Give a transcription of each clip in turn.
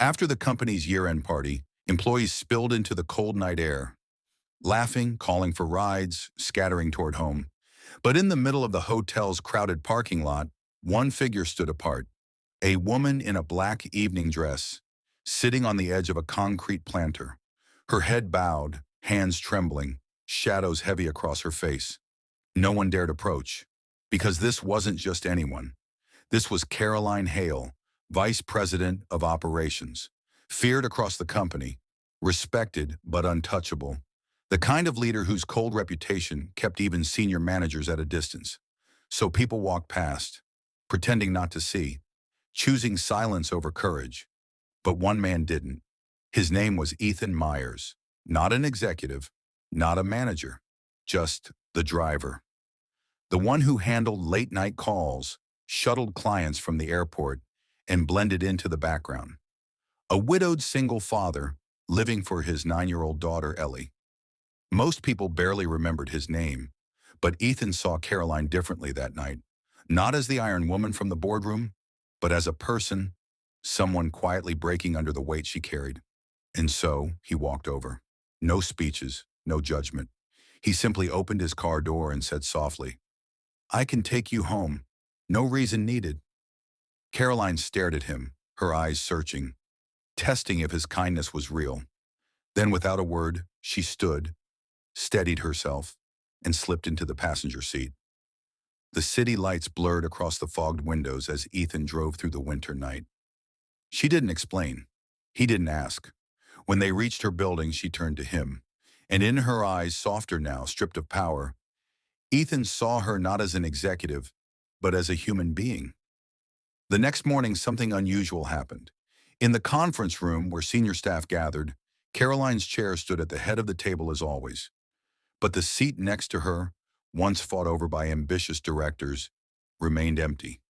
After the company's year-end party, employees spilled into the cold night air, laughing, calling for rides, scattering toward home. But in the middle of the hotel's crowded parking lot, one figure stood apart, a woman in a black evening dress, sitting on the edge of a concrete planter, her head bowed, hands trembling, shadows heavy across her face. No one dared approach, because this wasn't just anyone. This was Caroline Hale, Vice President of Operations, feared across the company, respected but untouchable, the kind of leader whose cold reputation kept even senior managers at a distance. So people walked past, pretending not to see, choosing silence over courage. But one man didn't. His name was Ethan Myers, not an executive, not a manager, just the driver. The one who handled late-night calls, shuttled clients from the airport, and blended into the background. A widowed single father, living for his 9-year-old daughter, Ellie. Most people barely remembered his name, but Ethan saw Caroline differently that night, not as the Iron Woman from the boardroom, but as a person, someone quietly breaking under the weight she carried. And so he walked over. No speeches, no judgment. He simply opened his car door and said softly, "I can take you home. No reason needed." Caroline stared at him, her eyes searching, testing if his kindness was real. Then without a word, she stood, steadied herself, and slipped into the passenger seat. The city lights blurred across the fogged windows as Ethan drove through the winter night. She didn't explain. He didn't ask. When they reached her building, she turned to him, and in her eyes, softer now, stripped of power, Ethan saw her not as an executive, but as a human being. The next morning, something unusual happened. In the conference room where senior staff gathered, Caroline's chair stood at the head of the table as always. But the seat next to her, once fought over by ambitious directors, remained empty.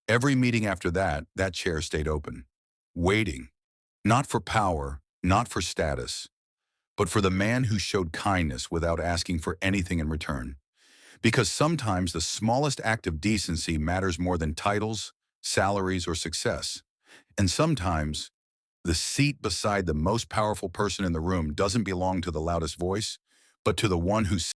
Every meeting after that, that chair stayed open, waiting, not for power, not for status, but for the man who showed kindness without asking for anything in return. Because sometimes the smallest act of decency matters more than titles, salaries, or success. And sometimes the seat beside the most powerful person in the room doesn't belong to the loudest voice, but to the one who